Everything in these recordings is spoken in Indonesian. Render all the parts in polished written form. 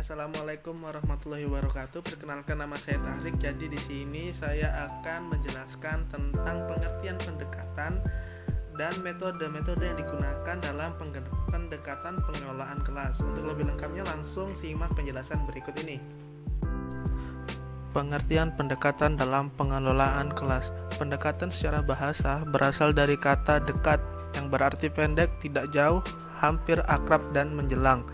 Assalamualaikum warahmatullahi wabarakatuh. Perkenalkan, nama saya Tahrik. Jadi di sini saya akan menjelaskan tentang pengertian pendekatan dan metode-metode yang digunakan dalam pendekatan pengelolaan kelas. Untuk lebih lengkapnya langsung simak penjelasan berikut ini. Pengertian pendekatan dalam pengelolaan kelas. Pendekatan secara bahasa berasal dari kata dekat yang berarti pendek, tidak jauh, hampir, akrab, dan menjelang.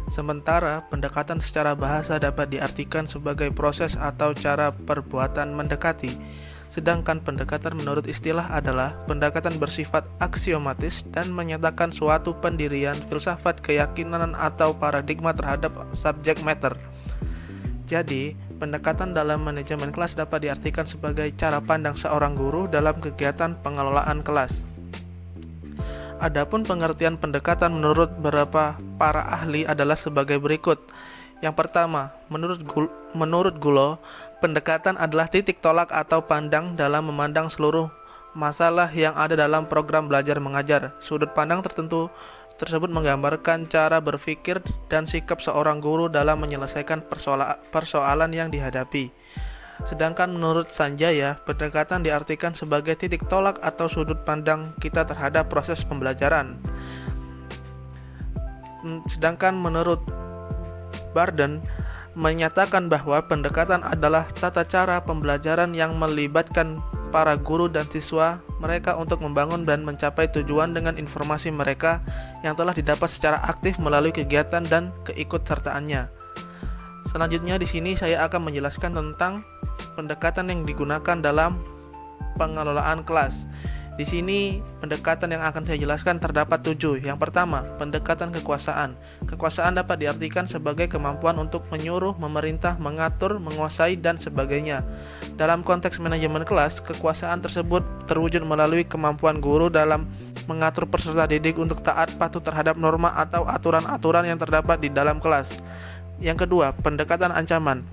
Sementara pendekatan secara bahasa dapat diartikan sebagai proses atau cara perbuatan mendekati. Sedangkan pendekatan menurut istilah adalah pendekatan bersifat aksiomatis dan menyatakan suatu pendirian, filsafat, keyakinan, atau paradigma terhadap subject matter. Jadi, pendekatan dalam manajemen kelas dapat diartikan sebagai cara pandang seorang guru dalam kegiatan pengelolaan kelas. Adapun pengertian pendekatan menurut beberapa para ahli adalah sebagai berikut. Yang pertama, menurut Gulo, pendekatan adalah titik tolak atau pandang dalam memandang seluruh masalah yang ada dalam program belajar mengajar. Sudut pandang tertentu tersebut menggambarkan cara berpikir dan sikap seorang guru dalam menyelesaikan persoalan yang dihadapi. Sedangkan menurut Sanjaya, pendekatan diartikan sebagai titik tolak atau sudut pandang kita terhadap proses pembelajaran. Sedangkan menurut Barden, menyatakan bahwa pendekatan adalah tata cara pembelajaran yang melibatkan para guru dan siswa mereka untuk membangun dan mencapai tujuan dengan informasi mereka yang telah didapat secara aktif melalui kegiatan dan keikutsertaannya. Selanjutnya di sini saya akan menjelaskan tentang pendekatan yang digunakan dalam pengelolaan kelas. Di sini pendekatan yang akan saya jelaskan terdapat 7. Yang pertama, pendekatan kekuasaan. Kekuasaan dapat diartikan sebagai kemampuan untuk menyuruh, memerintah, mengatur, menguasai, dan sebagainya. Dalam konteks manajemen kelas, kekuasaan tersebut terwujud melalui kemampuan guru dalam mengatur peserta didik untuk taat patuh terhadap norma atau aturan-aturan yang terdapat di dalam kelas. Yang kedua, pendekatan ancaman.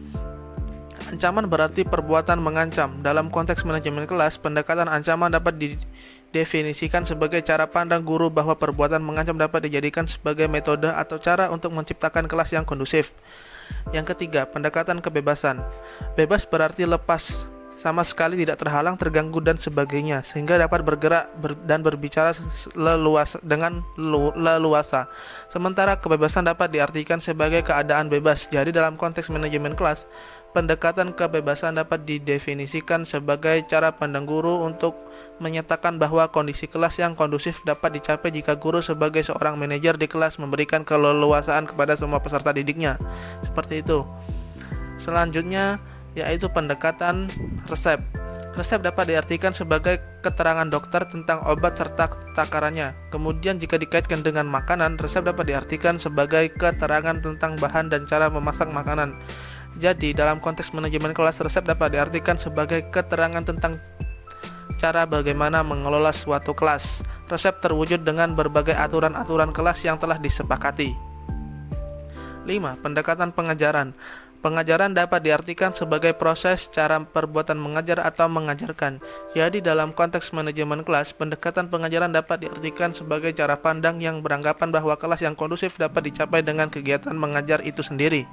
Ancaman berarti perbuatan mengancam. Dalam konteks manajemen kelas, pendekatan ancaman dapat didefinisikan sebagai cara pandang guru bahwa perbuatan mengancam dapat dijadikan sebagai metode atau cara untuk menciptakan kelas yang kondusif. Yang ketiga, pendekatan kebebasan. Bebas berarti lepas, sama sekali tidak terhalang, terganggu, dan sebagainya, sehingga dapat bergerak dan berbicara dengan leluasa. Sementara kebebasan dapat diartikan sebagai keadaan bebas. Jadi dalam konteks manajemen kelas, pendekatan kebebasan dapat didefinisikan sebagai cara pandang guru untuk menyatakan bahwa kondisi kelas yang kondusif dapat dicapai jika guru sebagai seorang manajer di kelas memberikan keleluasaan kepada semua peserta didiknya. Seperti itu. Selanjutnya yaitu pendekatan resep. Resep dapat diartikan sebagai keterangan dokter tentang obat serta takarannya. Kemudian jika dikaitkan dengan makanan, resep dapat diartikan sebagai keterangan tentang bahan dan cara memasak makanan. Jadi dalam konteks manajemen kelas, resep dapat diartikan sebagai keterangan tentang cara bagaimana mengelola suatu kelas. Resep terwujud dengan berbagai aturan-aturan kelas yang telah disepakati. 5. Pendekatan pengajaran. Pengajaran dapat diartikan sebagai proses cara perbuatan mengajar atau mengajarkan. Jadi dalam konteks manajemen kelas, pendekatan pengajaran dapat diartikan sebagai cara pandang yang beranggapan bahwa kelas yang kondusif dapat dicapai dengan kegiatan mengajar itu sendiri.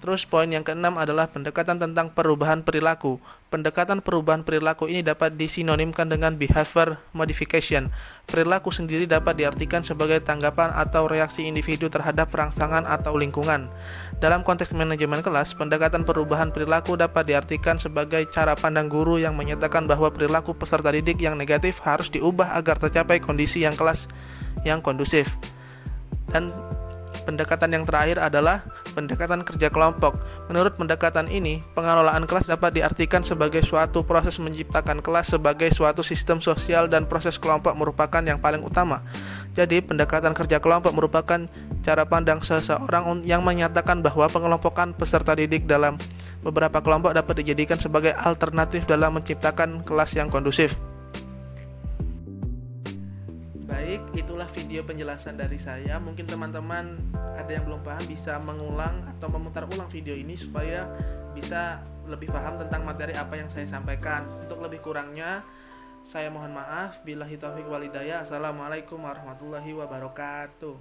Terus poin yang keenam adalah pendekatan tentang perubahan perilaku. Pendekatan perubahan perilaku ini dapat disinonimkan dengan behavior modification. Perilaku sendiri dapat diartikan sebagai tanggapan atau reaksi individu terhadap rangsangan atau lingkungan. Dalam konteks manajemen kelas, pendekatan perubahan perilaku dapat diartikan sebagai cara pandang guru yang menyatakan bahwa perilaku peserta didik yang negatif harus diubah agar tercapai kondisi yang kelas yang kondusif. Dan pendekatan yang terakhir adalah pendekatan kerja kelompok. Menurut pendekatan ini, pengelolaan kelas dapat diartikan sebagai suatu proses menciptakan kelas sebagai suatu sistem sosial dan proses kelompok merupakan yang paling utama. Jadi, pendekatan kerja kelompok merupakan cara pandang seseorang yang menyatakan bahwa pengelompokan peserta didik dalam beberapa kelompok dapat dijadikan sebagai alternatif dalam menciptakan kelas yang kondusif. Baik, itulah video penjelasan dari saya. Mungkin teman-teman ada yang belum paham bisa mengulang atau memutar ulang video ini supaya bisa lebih paham tentang materi apa yang saya sampaikan. Untuk lebih kurangnya, saya mohon maaf. Billahi taufiq wal hidayah. Assalamualaikum warahmatullahi wabarakatuh.